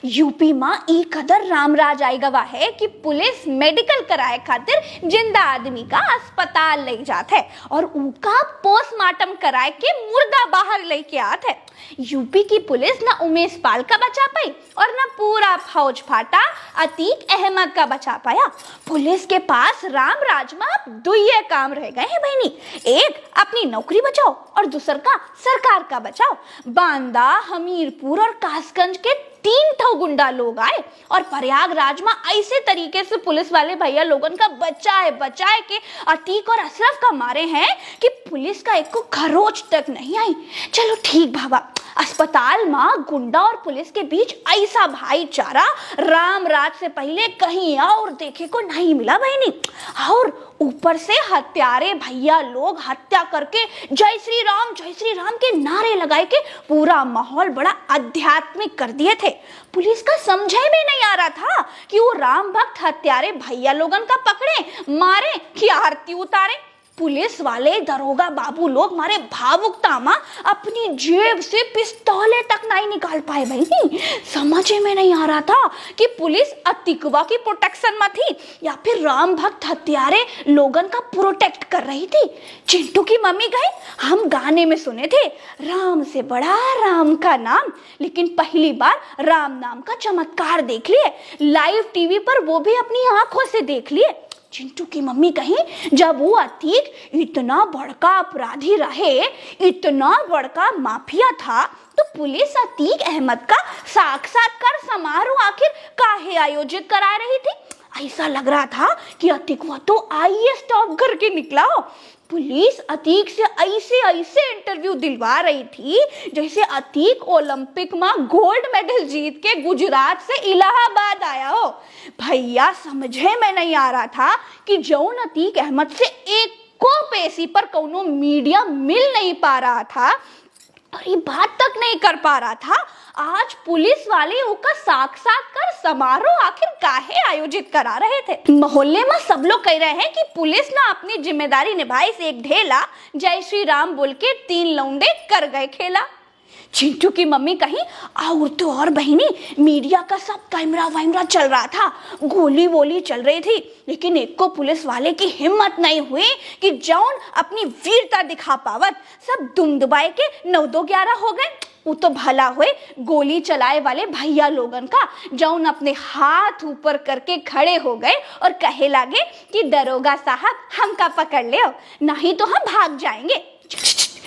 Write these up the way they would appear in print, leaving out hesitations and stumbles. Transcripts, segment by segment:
UP में ई कदर रामराज आई गवा है कि पुलिस मेडिकल कराए खातिर जिंदा आदमी का अस्पताल ले जात है और उनका पोस्टमार्टम कराए के मुर्दा बाहर लेके आत है। यूपी की पुलिस ना उमेश पाल का बचा पाई और ना पूरा फौज फाटा अतीक अहमद का बचा पाया। पुलिस के पास रामराज में अब दुइये काम रह गए हैं बहनी, एक अपनी नौकरी बचाओ और दूसर का सरकार का बचाओ। बांदा, हमीरपुर और कासगंज के 3 गुंडा लोग आए और प्रयागराज में ऐसे तरीके से पुलिस वाले भैया लोगन का बचाए के अतीक और अशरफ का मारे हैं कि पुलिस का एक को खरोच तक नहीं आई। चलो ठीक बाबा, अस्पताल में गुंडा और पुलिस के बीच ऐसा भाईचारा रामराज से पहले कहीं और देखे को नहीं मिला बहनी। और ऊपर से हत्यारे भैया लोग हत्या करके जय श्री राम के नारे लगाए के पूरा माहौल बड़ा आध्यात्मिक कर दिए थे। पुलिस का समझे में नहीं आ रहा था कि वो राम भक्त हत्यारे भैया लोगन का पकड़े, मारे कि आरती उतारे। पुलिस वाले दरोगा बाबू लोग मारे भावुकता में अपनी जेब से पिस्तौलें तक नहीं निकाल पाए बहनी। समझ में नहीं आ रहा था कि पुलिस अतिकवा की प्रोटेक्शन में थी या फिर राम भक्त हत्यारे लोगन का प्रोटेक्ट कर रही थी। चिंटू की मम्मी कहे हम गाने में सुने थे राम से बड़ा राम का नाम, लेकिन पहली बार राम नाम का चमत्कार देख लिए लाइव टीवी पर, वो भी अपनी आंखों से देख लिए। चिंटू की मम्मी कहीं जब वो अतीक इतना बड़का अपराधी रहे, इतना बड़का माफिया था, तो पुलिस अतीक अहमद का साक्षात्कार समारोह आखिर काहे आयोजित करा रही थी। ऐसा लग रहा था कि अतीक वो तो आईएएस टॉप करके निकला हो। पुलिस अतीक से ऐसे इंटरव्यू दिलवा रही थी जैसे अतीक ओलंपिक में गोल्ड मेडल जीत के गुजरात से इलाहाबाद आया हो। भैया समझे में नहीं आ रहा था कि जौन अतीक अहमद से एक को पेशी पर कोनो मीडिया मिल नहीं पा रहा था और ये बात तक नहीं कर पा रहा था, आज पुलिस वाले उसका साक्षात्कार समारोह आखिर काहे आयोजित करा रहे थे। मोहल्ले में सब लोग कह रहे हैं कि पुलिस ना अपनी जिम्मेदारी निभाई से एक ढेला जय श्री राम बोल के 3 लौंडे कर गए खेला। चिंटू की मम्मी कहीं और तो और बहनी, मीडिया का सब कैमरा चल रहा था, गोली वोली चल रही थी, लेकिन एक को पुलिस वाले की हिम्मत नहीं हुई कि जौन अपनी वीरता दिखा पावत सब दुम दुबाए के 9-2-11 हो गए। वो तो भला हुए गोली चलाए वाले भैया लोगन का जौन अपने हाथ ऊपर करके खड़े हो गए और कहे लागे कि दरोगा साहब हमका पकड़ ले, नहीं तो हम भाग जाएंगे।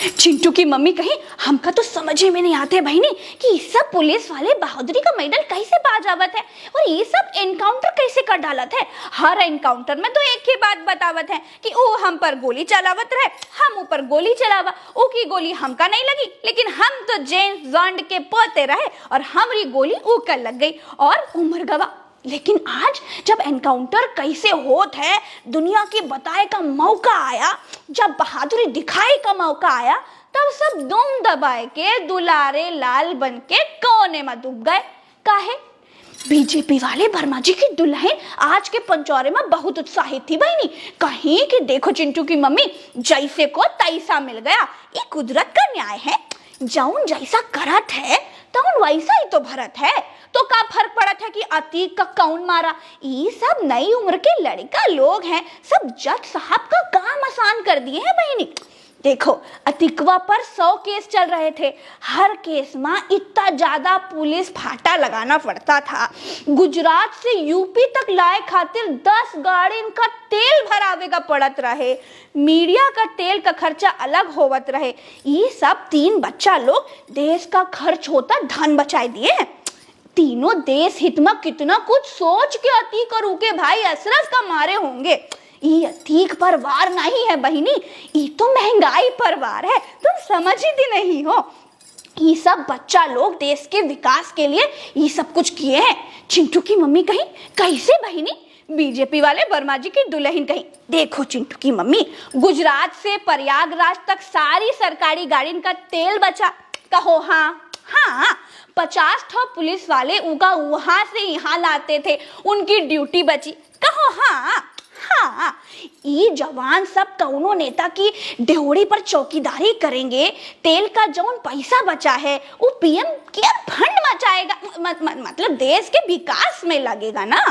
चिंटू की मम्मी कही हमका तो समझ में नहीं आते बहनी कि सब पुलिस वाले बहादुरी का मेडल कैसे पा जावत है और ये सब एनकाउंटर कैसे कर डालत है। हर एनकाउंटर में तो एक ही बात बतावत है कि ओ हम पर गोली चलावत रहे, हम ऊपर गोली चलावा, ओ की गोली हमका नहीं लगी, लेकिन हम तो जेम्स बॉन्ड के पोते रहे और हमारी गोली ऊकर लग गई और उम्र गवा। लेकिन आज जब एनकाउंटर कैसे होत है दुनिया की बताए का मौका आया, जब बहादुरी दिखाई का मौका आया, तब सब दुम दबाए के दुलारे लाल बन के कोने में डूब गए। काहे? बीजेपी वाले वर्मा जी की दुल्हन आज के पंचौरे में बहुत उत्साहित थी बहनी। कहीं कि देखो चिंटू की मम्मी जैसे को तैसा मिल गया, ये कुदरत का न्याय है, जौन जैसा करत है तौन वैसा ही तो भरत है। तो का फर्क पड़त है कि अतीक का कौन मारा, ये सब नई उम्र के लड़का लोग हैं, सब जज साहब का काम आसान कर दिए हैं बहनी। देखो अतीकवा पर 100 केस चल रहे थे, हर केस में इतना ज्यादा पुलिस फाटा लगाना पड़ता था। गुजरात से यूपी तक लाए खातिर 10 गाड़ी का तेल भरावे का पड़त रहे, मीडिया का तेल का खर्चा अलग होवत रहे। ये सब 3 बच्चा लोग देश का खर्च होता धन बचाए दिए हैं। तीनों देश हित में कितना कुछ सोच के अतीक और उनके भाई अशरफ का मारे होंगे। ये अतीक पर वार नहीं है बहनी, ये तो महंगाई पर वार है, तुम समझती नहीं हो। ये सब बच्चा लोग देश के विकास के लिए ये सब कुछ किए हैं। चिंटू की मम्मी कहीं कैसे बहनी? बीजेपी वाले वर्मा जी की दुल्हन कहीं देखो चिंटू की मम्मी, गुजरात से प्रयागराज तक सारी सरकारी गाड़ी का तेल बचा, कहो हाँ। 50 पुलिस वाले उनका वहां से यहाँ लाते थे, उनकी ड्यूटी बची, कहो हाँ। हाँ, ई जवान सब कौनो नेता की देहड़ी पर चौकीदारी करेंगे, तेल का जौन पैसा बचा है वो पीएम केयर फंड बचाएगा, मतलब देश के विकास में लगेगा ना,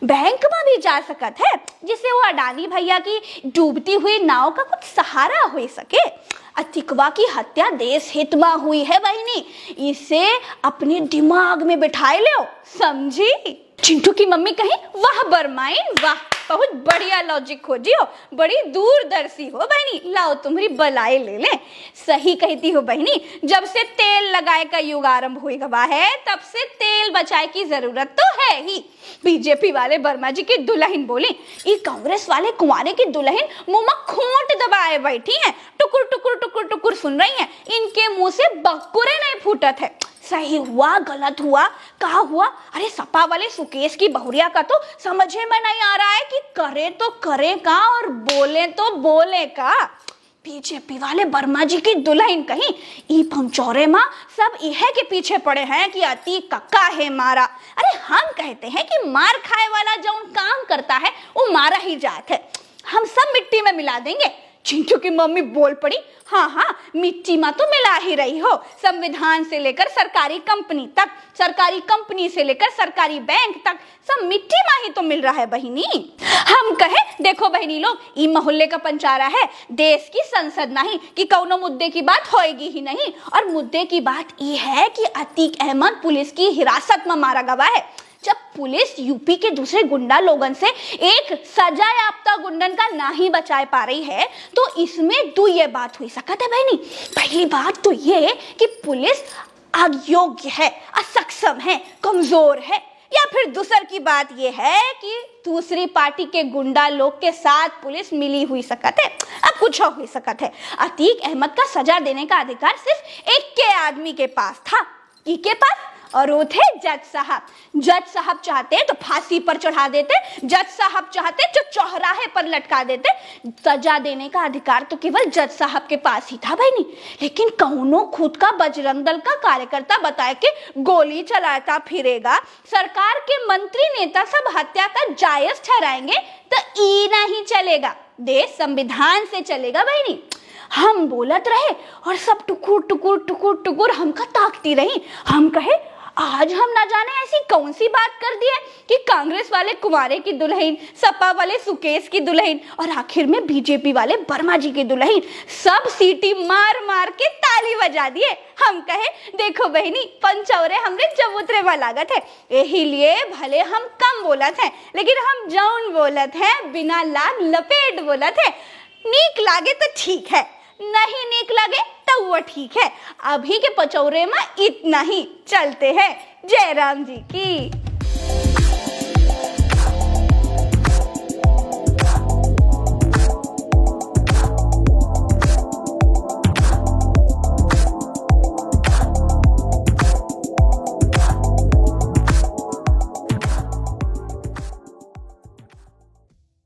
बैंक में भी जा सकत है, जिससे वो अडानी भैया की डूबती हुई नाव का कुछ सहारा हो सके। अतिकवा की हत्या देश हित में हुई है बहनी, इसे अपने दिमाग में बिठाए लो, समझी। चिंटू की मम्मी कहीं वाह बरमाइन वाह, बहुत बढ़िया लॉजिक खोजी हो, बड़ी दूरदर्शी हो बहनी, लाओ तुम्हारी बलाई ले ले। सही कहती हो बहनी, जब से तेल लगाए का युग आरंभ हुआ है तब से तेल बचाए की जरूरत तो है ही। बीजेपी वाले वर्मा जी की दुल्हन बोली, ये कांग्रेस वाले कुंवारे की दुल्हन मुंह में खोंट दबाए बैठी हैं, टुकुर टुकुर टुकुर टुकुर सुन रही हैं, इनके मुंह से बकुरे नहीं फूटत है। सही हुआ गलत हुआ कहा हुआ, अरे सपा वाले सुकेश की बहुरिया का तो समझे में नहीं आ रहा है कि करे तो करे का और बोले तो बोले का। बीजेपी वाले वर्मा जी की दुल्हन कहीं ई पंचौरे माँ सब इहे के पीछे पड़े हैं कि अति कक्का है मारा। अरे हम कहते हैं कि मार खाए वाला जो काम करता है वो मारा ही जात है, हम सब मिट्टी में मिला देंगे। चिंटू की मम्मी बोल पड़ी, हाँ हाँ मिट्टी में तो मिला ही रही हो, संविधान से लेकर सरकारी कंपनी तक, सरकारी कंपनी से लेकर सरकारी बैंक तक सब मिट्टी में ही तो मिल रहा है बहिनी। हम कहे देखो बहिनी लोग, ई मोहल्ले का पंचारा है, देश की संसद नहीं कि कौनो मुद्दे की बात होएगी ही नहीं। और मुद्दे की बात ये है कि अतीक अहमद पुलिस की हिरासत में मारा गया है। जब पुलिस यूपी के दूसरे गुंडा लोगन से एक सजा याफ्ता गुंडन का ना ही बचा पा रही है तो इसमें दो ये बात हुई सकत है बहनी। पहली बात तो ये कि पुलिस अयोग्य है, असक्षम है, कमजोर है, या फिर दूसर की बात ये है कि दूसरी पार्टी के गुंडा लोग के साथ पुलिस मिली हुई सकत है। अब कुछ हुई सकत है, अतीक अहमद का सजा देने का अधिकार सिर्फ एक के आदमी के पास था, ई के पास, और वो थे जज साहब। जज साहब चाहते तो फांसी पर चढ़ा देते, जज साहब चाहते तो चौराहे पर लटका देते। सजा देने का अधिकार तो केवल जज साहब के पास ही था बहनी, लेकिन कौनो खुद का बजरंग दल का कार्यकर्ता बताए कि गोली चलाता फिरेगा, सरकार के मंत्री नेता सब हत्या का जायज ठहराएंगे तो ई नहीं चलेगा, देश संविधान से चलेगा बहनी। हम बोलत रहे और सब टुकुर टुकुर टुकुर टुकुर हमका ताकती रही। हम कहे आज हम ना जाने ऐसी कौन सी बात कर दी है कि कांग्रेस वाले कुंवारे की दुल्हन, सपा वाले सुकेश की दुल्हन और आखिर में बीजेपी वाले वर्मा जी की दुल्हन सब सीटी मार मार के ताली बजा दिए। हम कहे देखो बहनी, पंचौरे हमरे चबूतरे में लागत है, यही लिए भले हम कम बोलत हैं लेकिन हम जौन बोलत हैं बिना लाग लपेट बोलत है। नीक लागे तो ठीक है, नहीं नीक लगे तो वो ठीक है। अभी के पचौरे में इतना ही, चलते हैं। जय राम जी की।